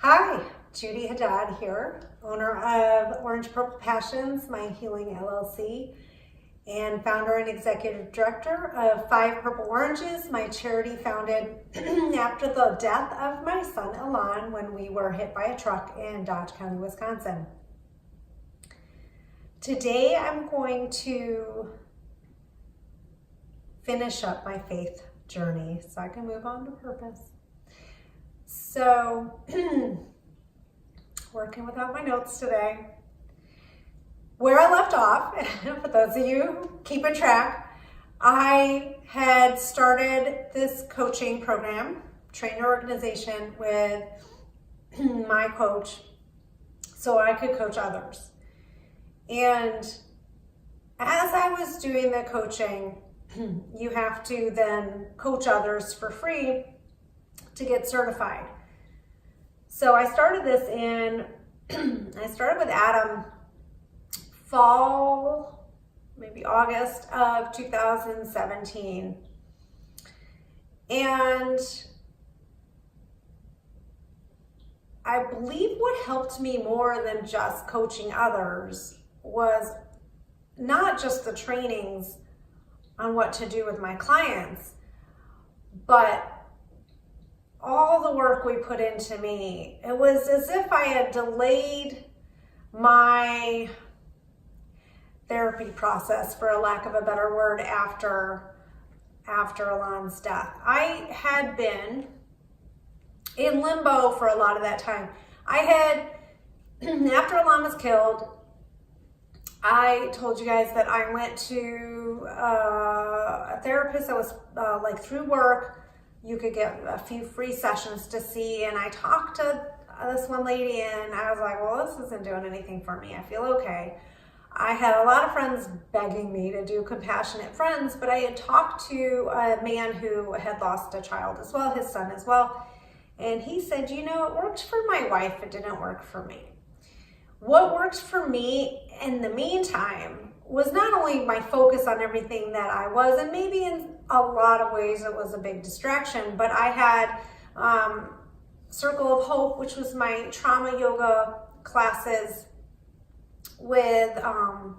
Hi, Judy Haddad here, owner of Orange Purple Passions, My Healing LLC, and founder and executive director of 5 Purple Oranges, my charity founded after the death of my son Elan when we were hit by a truck in Dodge County, Wisconsin. Today I'm going to finish up my faith journey so I can move on to purpose. So, working without my notes today. Where I left off, for those of you keeping track, I had started this coaching program, trainer organization with my coach so I could coach others. And as I was doing the coaching, you have to then coach others for free to get certified. So I started this I started with Adam fall, maybe August of 2017. And I believe what helped me more than just coaching others was not just the trainings on what to do with my clients, but all the work we put into me. It was as if I had delayed my therapy process, for a lack of a better word, after Elan's death. I had been in limbo for a lot of that time. After Elan was killed, I told you guys that I went to a therapist that was through work. You could get a few free sessions to see, and I talked to this one lady and I was like, well, this isn't doing anything for me. I feel okay. I had a lot of friends begging me to do Compassionate Friends, but I had talked to a man who had lost a child as well, his son as well, and he said, you know, it worked for my wife, it didn't work for me. What worked for me in the meantime was not only my focus on everything that I was, and maybe in a lot of ways it was a big distraction, but I had Circle of Hope, which was my trauma yoga classes with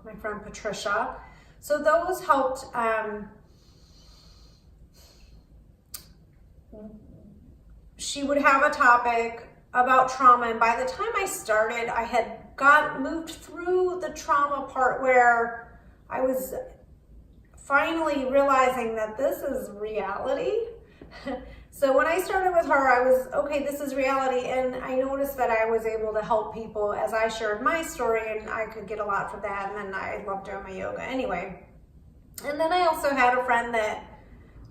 my friend Patricia. So those helped. She would have a topic about trauma, and by the time I started, I had moved through the trauma part where I was finally realizing that this is reality. So when I started with her, I was, okay, this is reality. And I noticed that I was able to help people as I shared my story, and I could get a lot from that. And then I loved doing my yoga anyway. And then I also had a friend that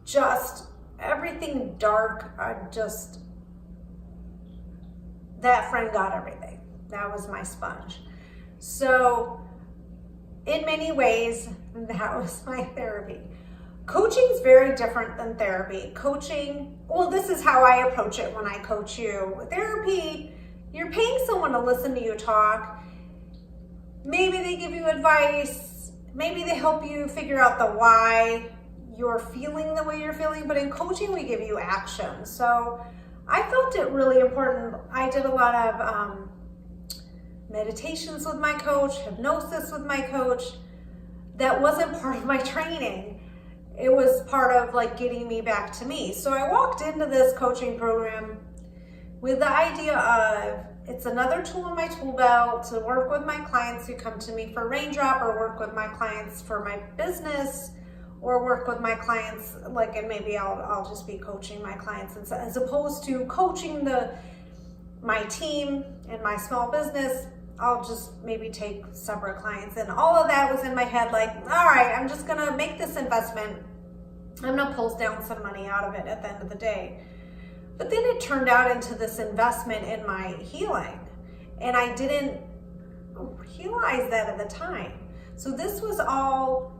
just, everything dark, that friend got everything. That was my sponge. So in many ways, that was my therapy. Coaching is very different than therapy. Coaching, well, this is how I approach it when I coach you. Therapy, you're paying someone to listen to you talk. Maybe they give you advice. Maybe they help you figure out the why you're feeling the way you're feeling. But in coaching, we give you action. So I felt it really important. I did a lot of meditations with my coach, hypnosis with my coach. That wasn't part of my training. It was part of getting me back to me. So I walked into this coaching program with the idea of, it's another tool in my tool belt to work with my clients who come to me for raindrop, or work with my clients for my business, or work with my clients, and maybe I'll just be coaching my clients as opposed to coaching my team and my small business. I'll just maybe take separate clients. And all of that was in my head, all right, I'm just gonna make this investment. I'm gonna pull down some money out of it at the end of the day. But then it turned out into this investment in my healing. And I didn't realize that at the time. So this was all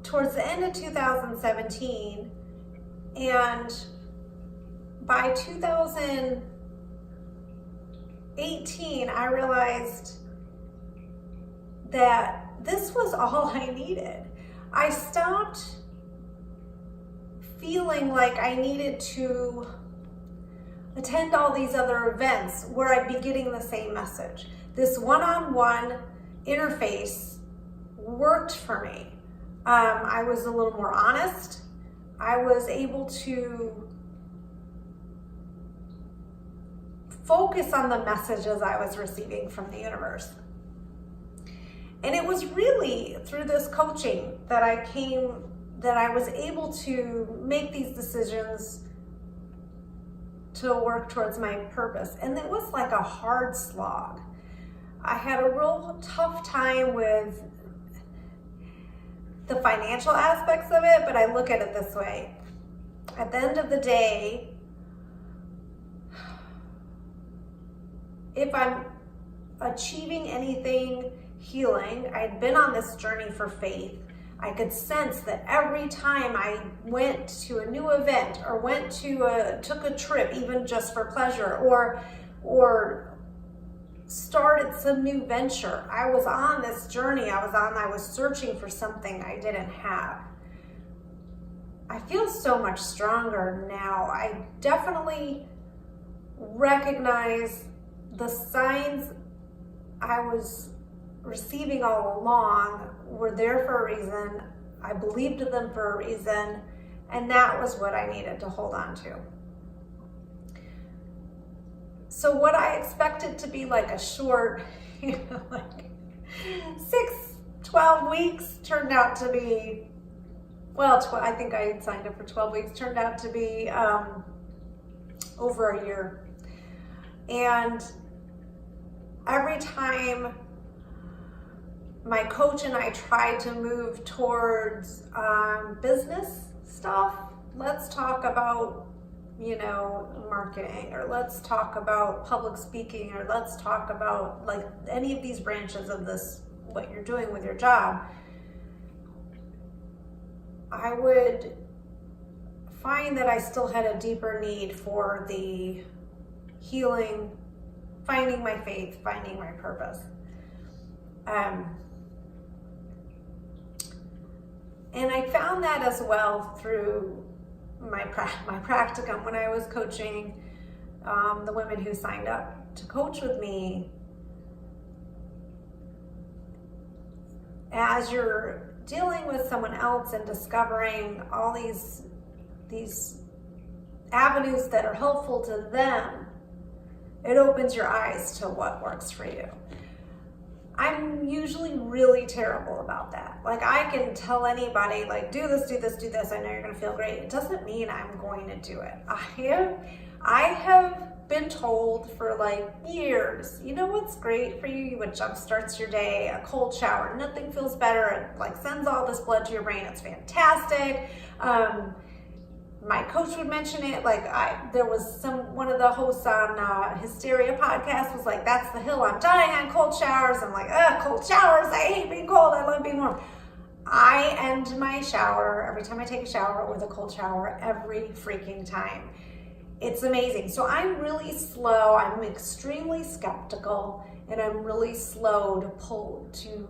towards the end of 2017. And by 2018, I realized that this was all I needed. I stopped feeling like I needed to attend all these other events where I'd be getting the same message. This one-on-one interface worked for me. I was a little more honest. I was able to focus on the messages I was receiving from the universe. And it was really through this coaching that I was able to make these decisions to work towards my purpose. And it was like a hard slog. I had a real tough time with the financial aspects of it, but I look at it this way. At the end of the day, if I'm achieving anything healing, I'd been on this journey for faith. I could sense that every time I went to a new event or took a trip, even just for pleasure, or started some new venture, I was on this journey I was searching for something I didn't have. I feel so much stronger now. I definitely recognize the signs I was receiving all along were there for a reason. I believed in them for a reason, and that was what I needed to hold on to. So what I expected to be like a short, like 12 weeks turned out to be, I think I had signed up for 12 weeks, turned out to be over a year. And every time my coach and I tried to move towards business stuff, let's talk about, marketing, or let's talk about public speaking, or let's talk about like any of these branches of this, what you're doing with your job, I would find that I still had a deeper need for the healing, finding my faith, finding my purpose. And I found that as well through my practicum when I was coaching the women who signed up to coach with me. As you're dealing with someone else and discovering all these avenues that are helpful to them, it opens your eyes to what works for you. I'm usually really terrible about that. Like, I can tell anybody, like, do this, I know you're gonna feel great. It doesn't mean I'm going to do it. I have been told for like years, you know what's great for you, what jumpstarts your day? A cold shower. Nothing feels better. It like sends all this blood to your brain. It's fantastic. My coach would mention it. Like, there was one of the hosts on Hysteria podcast was like, that's the hill I'm dying on, cold showers. I'm like, cold showers. I hate being cold. I love being warm. I end my shower every time I take a shower with a cold shower every freaking time. It's amazing. So I'm really slow. I'm extremely skeptical, and I'm really slow to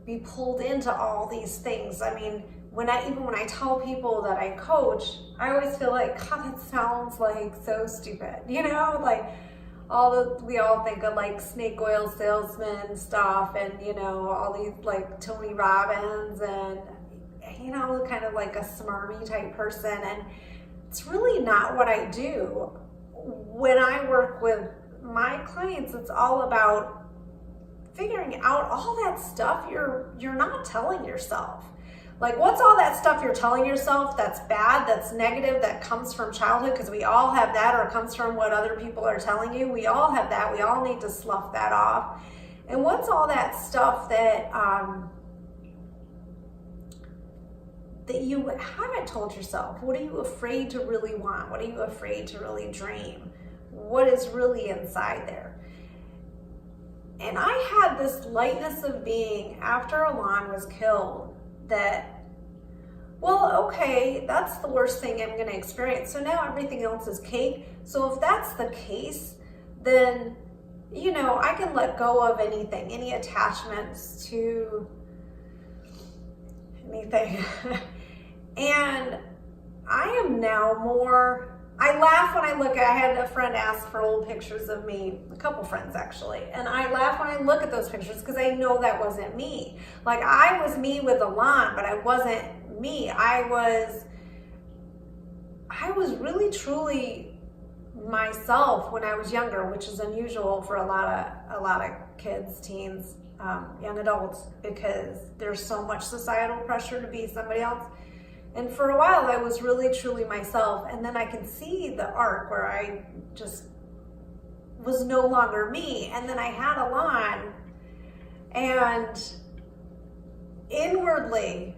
be pulled into all these things. I mean, when I tell people that I coach, I always feel like, God, that sounds like so stupid. Like we all think of like snake oil salesman stuff, and all these like Tony Robbins, and kind of like a smarmy type person, and it's really not what I do. When I work with my clients, it's all about figuring out all that stuff you're not telling yourself. Like, what's all that stuff you're telling yourself that's bad, that's negative, that comes from childhood? Because we all have that, or it comes from what other people are telling you. We all have that. We all need to slough that off. And what's all that stuff that you haven't told yourself? What are you afraid to really want? What are you afraid to really dream? What is really inside there? And I had this lightness of being after Alon was killed, that, well, okay, that's the worst thing I'm going to experience. So now everything else is cake. So if that's the case, then, I can let go of anything, any attachments to anything. And I I laugh when I look at, I had a friend ask for old pictures of me, a couple friends actually, and I laugh when I look at those pictures because I know that wasn't me. Like I was me with a lawn, but I wasn't me. I was really truly myself when I was younger, which is unusual for a lot of kids, teens, young adults, because there's so much societal pressure to be somebody else. And for a while, I was really truly myself. And then I can see the arc where I just was no longer me. And then I had a lawn, and inwardly,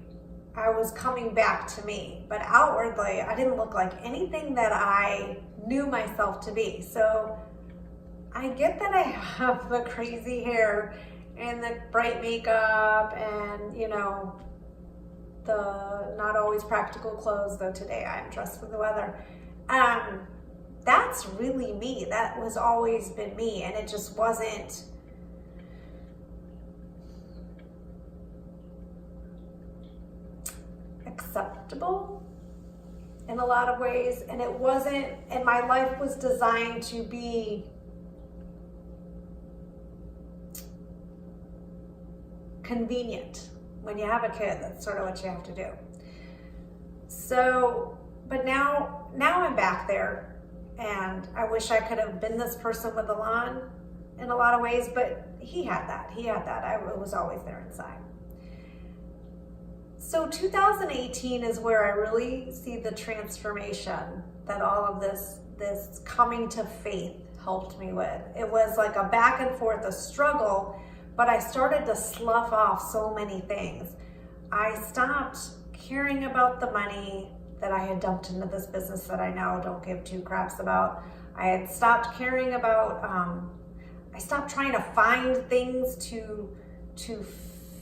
I was coming back to me. But outwardly, I didn't look like anything that I knew myself to be. So I get that I have the crazy hair and the bright makeup and, you know, the not always practical clothes, though today I'm dressed for the weather. That's really me. That was always been me, and it just wasn't acceptable in a lot of ways, and it wasn't, and my life was designed to be convenient. When you have a kid, that's sort of what you have to do. So, but now I'm back there, and I wish I could have been this person with the lawn in a lot of ways, but he had that. I was always there inside. So 2018 is where I really see the transformation that all of this coming to faith helped me with. It was like a back and forth, a struggle, but I started to slough off so many things. I stopped caring about the money that I had dumped into this business that I now don't give two craps about. I had stopped caring about, I stopped trying to find things to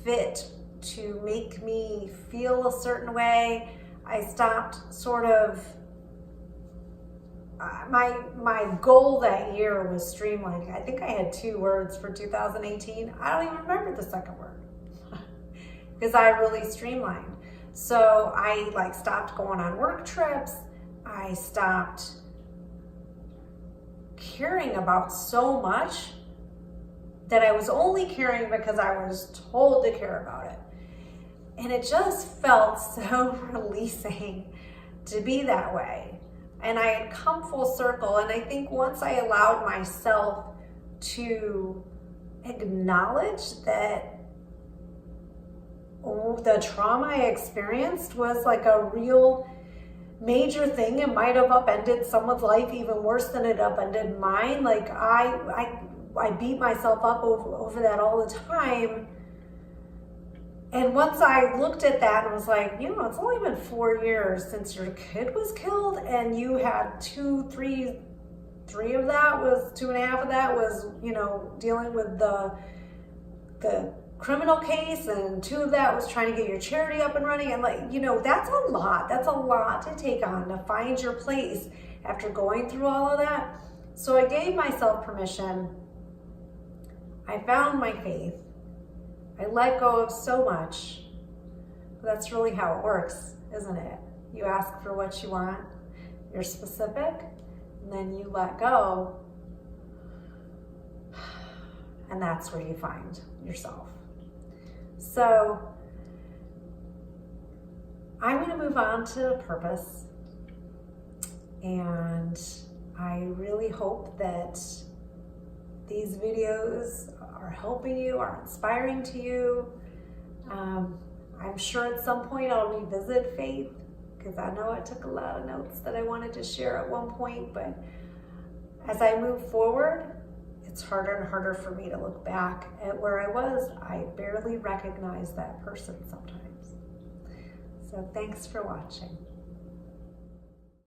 fit, to make me feel a certain way. I stopped sort of, my goal that year was streamlining. I think I had 2 words for 2018. I don't even remember the second word because I really streamlined. So I like stopped going on work trips. I stopped caring about so much that I was only caring because I was told to care about it. And it just felt so releasing to be that way. And I had come full circle. And I think once I allowed myself to acknowledge that the trauma I experienced was like a real major thing, it might have upended someone's life even worse than it upended mine. Like I beat myself up over that all the time. And once I looked at that and was like, you know, it's only been 4 years since your kid was killed, and you had 3 of that was 2.5 of that was, you know, dealing with the criminal case, and 2 of that was trying to get your charity up and running. And like, you know, that's a lot to take on, to find your place after going through all of that. So I gave myself permission. I found my faith. I let go of so much. That's really how it works, isn't it? You ask for what you want, you're specific, and then you let go, and that's where you find yourself. So I'm going to move on to purpose, and I really hope that these videos are helping you, are inspiring to you. I'm sure at some point I'll revisit faith, because I know I took a lot of notes that I wanted to share at one point, but as I move forward, it's harder and harder for me to look back at where I was. I barely recognize that person sometimes. So thanks for watching.